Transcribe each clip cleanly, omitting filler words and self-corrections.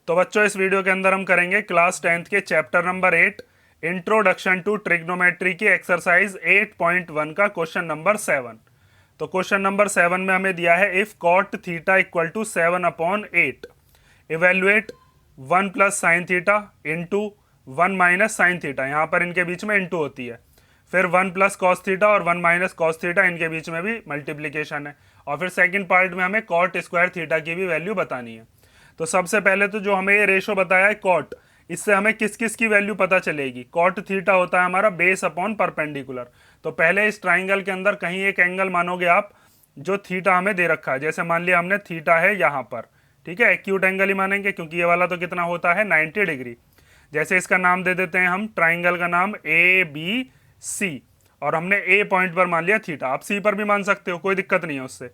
तो बच्चों इस वीडियो के अंदर हम करेंगे क्लास 10th के chapter number 8 introduction to trigonometry की एक्सरसाइज 8.1 का क्वेश्चन नंबर 7। तो क्वेश्चन नंबर 7 में हमें दिया है if cot theta equal to 7/8 evaluate 1 plus sine theta into 1 minus sine theta, यहाँ पर इनके बीच में इंटू होती है, फिर 1 प्लस कॉस थीटा और 1 माइनस कॉस थीटा, इनके बीच में भी मल्टीप्लीकेशन है, और फिर सेकंड पार्ट में हमें कॉट स्क्वायर थीटा की भी वैल्यू बतानी है। तो सबसे पहले तो जो हमें ये रेशो बताया है कॉट, इससे हमें किस किस की वैल्यू पता चलेगी। कॉट थीटा होता है हमारा बेस अपॉन परपेंडिकुलर। तो पहले इस ट्राइंगल के अंदर कहीं एक एंगल मानोगे आप जो थीटा हमें दे रखा है, जैसे मान लिया हमने थीटा है यहाँ पर, ठीक है, एक्यूट एंगल ही मानेंगे क्योंकि ये वाला तो कितना होता है 90 डिग्री। जैसे इसका नाम दे देते हैं हम, ट्राइंगल का नाम ABC, और हमने ए पॉइंट पर मान लिया थीटा, आप सी पर भी मान सकते हो, कोई दिक्कत नहीं है उससे।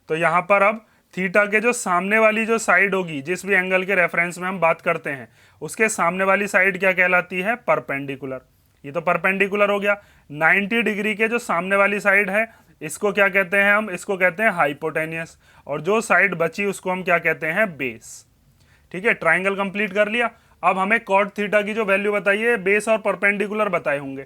तो यहाँ पर अब थीटा के जो सामने वाली जो साइड होगी, जिस भी एंगल के रेफरेंस में हम बात करते हैं, उसके सामने वाली साइड क्या कहलाती है, परपेंडिकुलर। ये तो परपेंडिकुलर हो गया। 90 डिग्री के जो सामने वाली साइड है इसको क्या कहते हैं हम, इसको कहते हैं हाइपोटेनियस, और जो साइड बची उसको हम क्या कहते हैं, बेस। ठीक है, ट्राइंगल कंप्लीट कर लिया। अब हमें कॉट थीटा की जो वैल्यू बताइए बेस और परपेंडिकुलर बताए होंगे,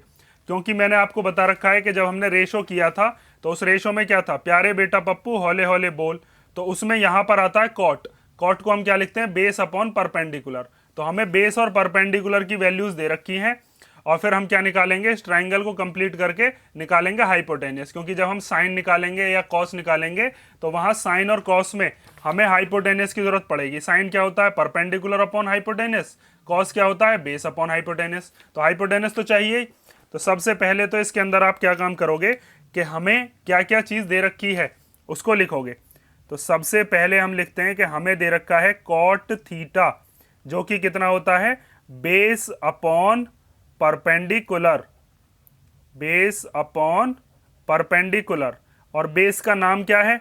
क्योंकि मैंने आपको बता रखा है कि जब हमने रेशो किया था तो उस रेशो में क्या था, प्यारे बेटा पप्पू हौले हौले बोल, तो उसमें यहां पर आता है कॉट। कॉट को हम क्या लिखते हैं, बेस अपॉन परपेंडिकुलर। तो हमें बेस और परपेंडिकुलर की वैल्यूज दे रखी हैं, और फिर हम क्या निकालेंगे, इस ट्राइंगल को कंप्लीट करके निकालेंगे हाइपोटेनियस, क्योंकि जब हम साइन निकालेंगे या कॉस निकालेंगे तो वहां साइन और कॉस में हमें हाइपोटेनियस की जरूरत पड़ेगी। साइन क्या होता है, परपेंडिकुलर अपॉन हाइपोटेनियस, कॉस क्या होता है, बेस अपॉन हाइपोटेनियस। तो हाइपोटेनियस तो चाहिए ही। तो सबसे पहले तो इसके अंदर आप क्या काम करोगे कि हमें क्या क्या चीज दे रखी है उसको लिखोगे। तो सबसे पहले हम लिखते हैं कि हमें दे रखा है कॉट थीटा, जो कि कितना होता है, base upon perpendicular, base upon perpendicular. और बेस का नाम क्या है,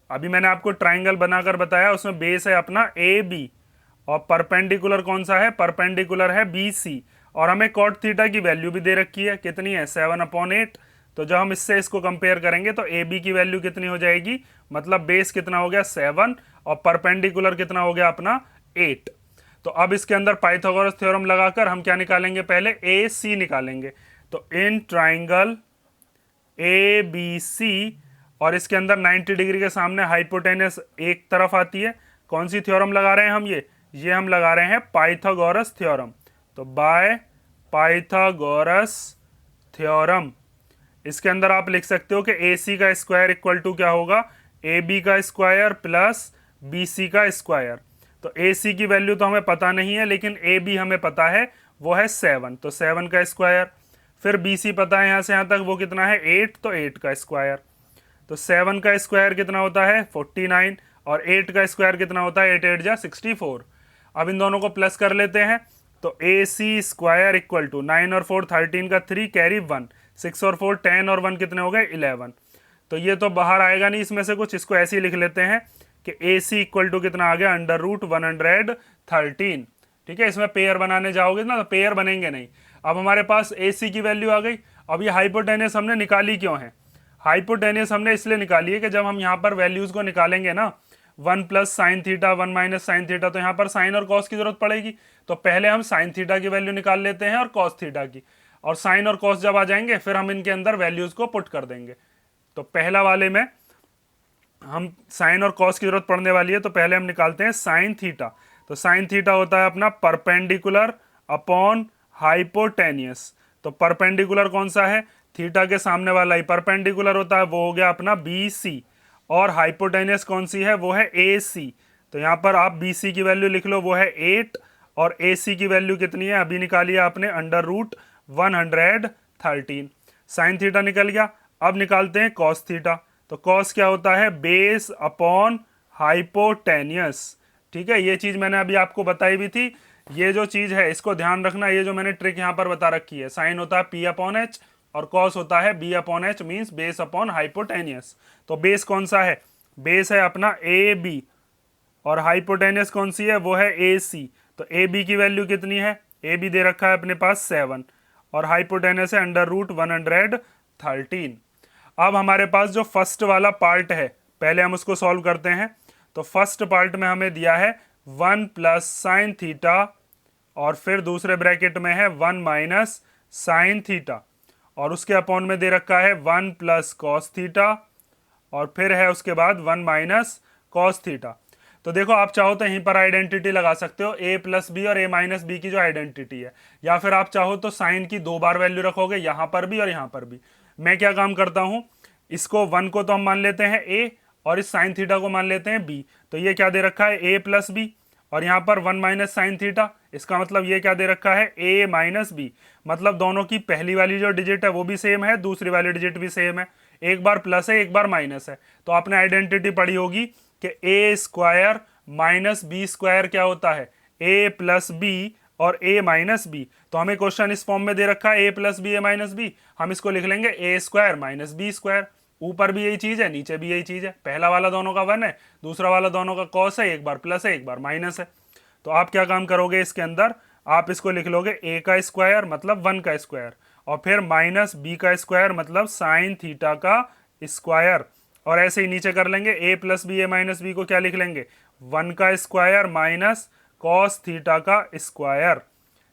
अभी मैंने आपको ट्राइंगल बनाकर बताया, उसमें बेस है अपना AB, और परपेंडिकुलर कौन सा है, परपेंडिकुलर है BC। और हमें कॉट थीटा की वैल्यू भी दे रखी है, कितनी है, 7/8। तो जब हम इससे इसको कंपेयर करेंगे तो AB की वैल्यू कितनी हो जाएगी, मतलब बेस कितना हो गया 7 और परपेंडिकुलर कितना हो गया अपना 8। तो अब इसके अंदर पाइथागोरस थ्योरम लगाकर हम क्या निकालेंगे, पहले AC निकालेंगे। तो इन ट्राइंगल ABC, और इसके अंदर 90 डिग्री के सामने हाइपोटेनस एक तरफ आती है, कौन सी थ्योरम लगा रहे हैं हम, ये हम लगा रहे हैं पाइथागोरस थ्योरम। तो बाय पाइथागोरस थ्योरम, इसके अंदर आप लिख सकते हो कि AC का स्क्वायर इक्वल टू क्या होगा, AB का स्क्वायर प्लस BC का स्क्वायर। तो AC की वैल्यू तो हमें पता नहीं है, लेकिन AB हमें पता है, वो है 7, तो 7 का स्क्वायर। फिर BC पता है यहाँ से यहाँ तक, वो कितना है 8, तो 8 का स्क्वायर। तो 7 का स्क्वायर कितना होता है 49, और 8 का स्क्वायर कितना होता है, 8 8 जा 64। अब इन दोनों को प्लस कर लेते हैं, तो AC स्क्वायर इक्वल टू 9 और 4 13 का 3 कैरी 1, 6 और 4 10 और 1 कितने हो गए 11। तो ये तो बाहर आएगा नहीं इसमें से कुछ, इसको ऐसे ही लिख लेते हैं कि AC इक्वल टू कितना आ गया, √113। ठीक है, इसमें पेयर बनाने जाओगे ना तो पेयर बनेंगे नहीं। अब हमारे पास AC की वैल्यू आ गई। अब ये हाइपोटेनियस हमने निकाली क्यों है, हाइपोटेनियस हमने इसलिए निकाली है कि जब हम यहाँ पर वैल्यूज को निकालेंगे ना, 1 plus sine theta 1 minus sine theta, तो यहाँ पर साइन और कॉस की जरूरत पड़ेगी। तो पहले हम साइन थीटा की वैल्यू निकाल लेते हैं और कॉस थीटा की, और साइन और कॉस जब आ जाएंगे फिर हम इनके अंदर वैल्यूज को पुट कर देंगे। तो पहला वाले में हम साइन और कॉस की जरूरत पड़ने वाली है, तो पहले हम निकालते हैं साइन थीटा। तो साइन थीटा होता है अपना परपेंडिकुलर अपॉन हाइपोटेनियस। तो परपेंडिकुलर कौन सा है, थीटा के सामने वाला ही परपेंडिकुलर होता है, वो हो गया अपना BC। और हाइपोटेनियस कौन सी है, वो है AC। तो यहाँ पर आप BC की वैल्यू लिख लो, वो है 8, और AC की वैल्यू कितनी है, अभी निकाली आपने, √113। साइन थीटा निकल गया। अब निकालते हैं कॉस थीटा। तो कॉस क्या होता है, बेस अपॉन हाइपोटेनियस। ठीक है, ये चीज मैंने अभी आपको बताई भी थी। ये जो चीज है इसको ध्यान रखना, ये जो मैंने ट्रिक यहाँ पर बता रखी है, साइन होता है P/H और कॉस होता है B/H, means base upon hypotenuse. तो बेस कौन सा है, बेस है अपना AB, और हाइपोटेनियस कौन सी है, वो है AC। तो AB की वैल्यू कितनी है, AB दे रखा है अपने पास 7, और हाइपोटेनियस है √113। अब हमारे पास जो फर्स्ट वाला पार्ट है, पहले हम उसको सॉल्व करते हैं। तो फर्स्ट पार्ट में हमें दिया है 1 प्लस साइन थीटा और फिर दूसरे ब्रैकेट में है 1 माइनस साइन थीटा और उसके अपॉन में दे रखा है 1 प्लस कॉस थीटा और फिर है उसके बाद 1 माइनस कॉस थीटा। तो देखो आप चाहो तो यहीं पर आइडेंटिटी लगा सकते हो a प्लस बी और a माइनस बी की जो आइडेंटिटी है, या फिर आप चाहो तो साइन की 2 बार वैल्यू रखोगे यहां पर भी और यहां पर भी। मैं क्या काम करता हूं, इसको 1 को तो हम मान लेते हैं a और इस साइन थीटा को मान लेते हैं b। तो ये क्या दे रखा है a प्लस बी और यहाँ पर 1 माइनस साइन थीटा, इसका मतलब ये क्या दे रखा है a माइनस बी। मतलब दोनों की पहली वाली जो डिजिट है वो भी सेम है, दूसरी वाली डिजिट भी सेम है, एक बार प्लस है एक बार माइनस है। तो आपने आइडेंटिटी पढ़ी होगी कि ए स्क्वायर माइनस बी स्क्वायर क्या होता है ए प्लस बी और ए माइनस बी। तो हमें क्वेश्चन इस फॉर्म में दे रखा है ए प्लस बी ए माइनस बी, हम इसको लिख लेंगे ए स्क्वायर माइनस बी स्क्वायर। ऊपर भी यही चीज है नीचे भी यही चीज है, पहला वाला दोनों का 1 है, दूसरा वाला दोनों का कॉस है, एक बार प्लस है एक बार माइनस है। तो आप क्या काम करोगे इसके अंदर, आप इसको लिख लोगे ए का स्क्वायर मतलब 1 का स्क्वायर और फिर माइनस बी का स्क्वायर मतलब साइन थीटा का स्क्वायर। और ऐसे ही नीचे कर लेंगे ए प्लस बी ए माइनस बी को क्या लिख लेंगे 1 का स्क्वायर माइनस कॉस थीटा का स्क्वायर।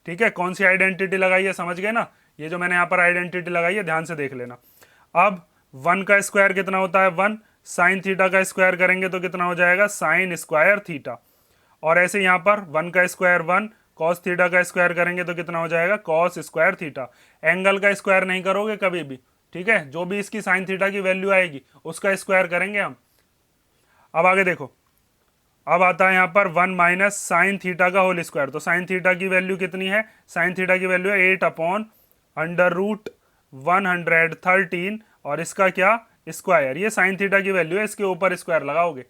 ठीक है, कौन सी आइडेंटिटी लगाई है समझ गए ना, ये जो मैंने यहाँ पर आइडेंटिटी लगाई है ध्यान से देख लेना। अब 1 का स्क्वायर कितना होता है 1, साइन थीटा का स्क्वायर करेंगे तो कितना हो जाएगा साइन स्क्वायर थीटा। और ऐसे यहाँ पर 1 का स्क्वायर 1, कॉस थीटा का स्क्वायर करेंगे तो कितना हो जाएगा कॉस स्क्वायर थीटा। एंगल का स्क्वायर नहीं करोगे कभी भी, ठीक है, जो भी इसकी साइन थीटा की वैल्यू आएगी उसका स्क्वायर करेंगे हम। अब आगे देखो, अब आता है यहाँ पर 1 माइनस साइन थीटा का होल स्क्वायर। तो साइन थीटा की वैल्यू कितनी है, साइन थीटा की वैल्यू है 8 अपॉन अंडर रूट 113 और इसका क्या स्क्वायर। ये साइन थीटा की वैल्यू है, इसके ऊपर स्क्वायर लगाओगे।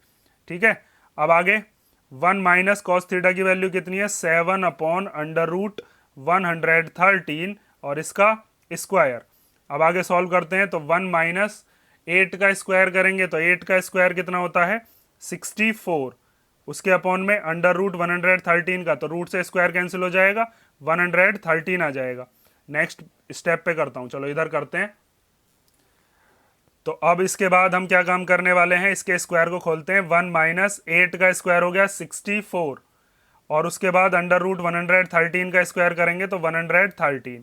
ठीक है, अब आगे 1 माइनस कॉस थीटा की वैल्यू कितनी है 7 अपॉन अंडर रूट 113 और इसका स्क्वायर। अब आगे सॉल्व करते हैं तो 1 माइनस 8 का स्क्वायर करेंगे तो 8 का स्क्वायर कितना होता है 64, उसके अपॉन में अंडर रूट 113 का, तो रूट से स्क्वायर कैंसिल हो जाएगा 113 आ जाएगा। नेक्स्ट स्टेप पे करता हूं, चलो इधर करते हैं। तो अब इसके बाद हम क्या काम करने वाले हैं, इसके स्क्वायर को खोलते हैं। 1 माइनस 8 का स्क्वायर हो गया 64 और उसके बाद अंडर रूट 113 का स्क्वायर करेंगे तो 113,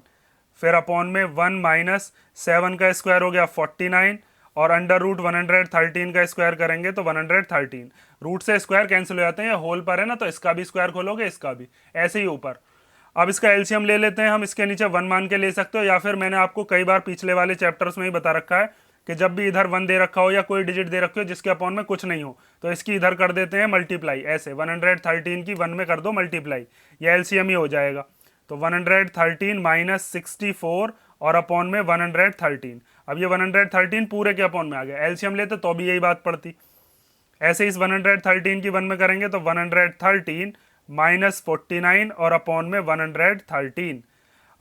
फिर अपॉन में 1 माइनस 7 का स्क्वायर हो गया 49 और अंडर रूट 113 का स्क्वायर करेंगे तो 113। रूट से स्क्वायर कैंसिल हो जाते हैं, होल पर है ना तो इसका भी स्क्वायर खोलोगे इसका भी, ऐसे ही ऊपर। अब इसका एलसीएम ले लेते हैं हम, इसके नीचे 1 मान के ले सकते हो या फिर मैंने आपको कई बार पिछले वाले चैप्टर्स में ही बता रखा है कि जब भी इधर 1 दे रखा हो या कोई डिजिट दे रखी हो जिसके अपॉन में कुछ नहीं हो तो इसकी इधर कर देते हैं मल्टीप्लाई, ऐसे 113 की 1 में कर दो मल्टीप्लाई, ये एलसीएम ही हो जाएगा। तो 113 माइनस 64 और अपॉन में 113। अब ये 113 पूरे के अपॉन में आ गया, एलसीएम लेते तो भी यही बात पड़ती। ऐसे इस 113 की 1 में करेंगे तो 113 माइनस 49 और अपॉन में 113।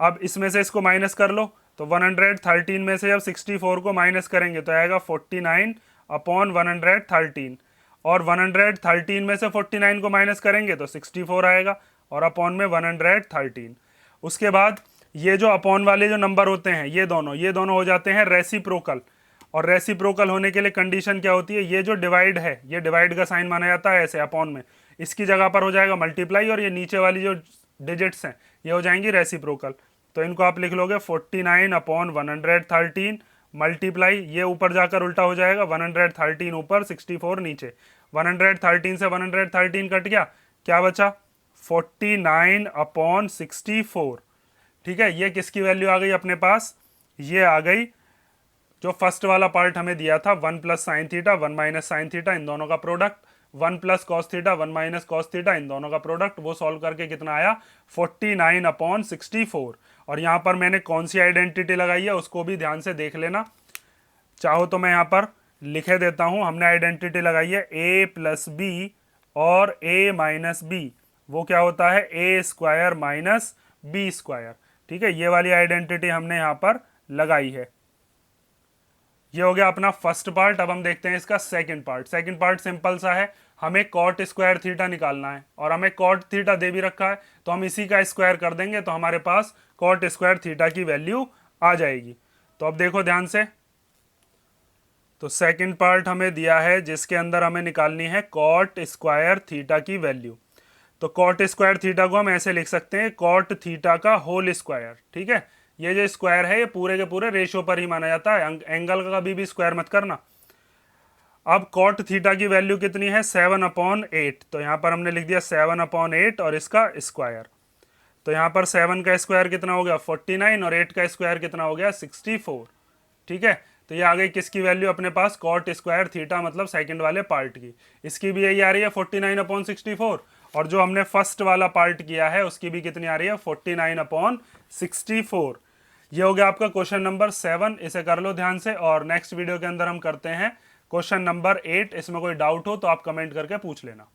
अब इसमें से इसको माइनस कर लो तो 113 में से जब 64 को माइनस करेंगे तो आएगा 49 अपॉन 113 और 113 में से 49 को माइनस करेंगे तो 64 आएगा और अपॉन में 113। उसके बाद ये जो अपॉन वाले जो नंबर होते हैं ये दोनों हो जाते हैं रेसिप्रोकल। और रेसिप्रोकल होने के लिए कंडीशन क्या होती है, ये जो डिवाइड है ये डिवाइड का साइन माना जाता है ऐसे अपॉन में, इसकी जगह पर हो जाएगा मल्टीप्लाई और ये नीचे वाली जो डिजिट्स हैं ये हो जाएंगी रेसिप्रोकल। तो इनको आप लिख लोगे 49 अपॉन 113 मल्टीप्लाई, ये ऊपर जाकर उल्टा हो जाएगा 113 ऊपर 64 नीचे, 113 से 113 कट गया, क्या बचा 49 अपॉन 64। ठीक है, ये किसकी वैल्यू आ गई अपने पास, ये आ गई जो फर्स्ट वाला पार्ट हमें दिया था 1 plus sine theta 1 minus sine theta इन दोनों का product, 1 plus cos theta 1 minus cos theta इन दोनों का प्रोडक्ट, वो सॉल्व करके कितना आया 49 अपॉन 64। और यहाँ पर मैंने कौन सी आइडेंटिटी लगाई है उसको भी ध्यान से देख लेना, चाहो तो मैं यहाँ पर लिखे देता हूँ। हमने आइडेंटिटी लगाई है a प्लस बी और a माइनस बी, वो क्या होता है ए स्क्वायर माइनस बी स्क्वायर। ठीक है, ये वाली आइडेंटिटी हमने यहाँ पर लगाई है। ये हो गया अपना फर्स्ट पार्ट। अब हम देखते हैं इसका second part. Second part simple सा है, हमें कॉट स्क्वायर थीटा निकालना है और हमें कॉट थीटा दे भी रखा है तो हम इसी का स्क्वायर कर देंगे तो हमारे पास कॉट स्क्वायर थीटा की वैल्यू आ जाएगी। तो अब देखो ध्यान से, तो सेकंड पार्ट हमें दिया है जिसके अंदर हमें निकालनी है कॉट स्क्वायर थीटा की वैल्यू। तो कॉट स्क्वायर थीटा को हम ऐसे लिख सकते हैं कॉट थीटा का होल स्क्वायर। ठीक है, ये जो स्क्वायर है ये पूरे के पूरे रेशियो पर ही माना जाता है, एंगल का कभी भी स्क्वायर मत करना। अब कॉट थीटा की वैल्यू कितनी है 7/8, तो यहाँ पर हमने लिख दिया 7/8 और इसका स्क्वायर। तो यहाँ पर 7 का स्क्वायर कितना हो गया 49 और 8 का स्क्वायर कितना हो गया 64। ठीक है, तो ये आ गई किसकी वैल्यू अपने पास कॉट स्क्वायर थीटा मतलब सेकंड वाले पार्ट की। इसकी भी यही आ रही है 49/64 और जो हमने फर्स्ट वाला पार्ट किया है उसकी भी कितनी आ रही है 49/64। ये हो गया आपका क्वेश्चन नंबर 7, इसे कर लो ध्यान से। और नेक्स्ट वीडियो के अंदर हम करते हैं क्वेश्चन नंबर 8। इसमें कोई डाउट हो तो आप कमेंट करके पूछ लेना।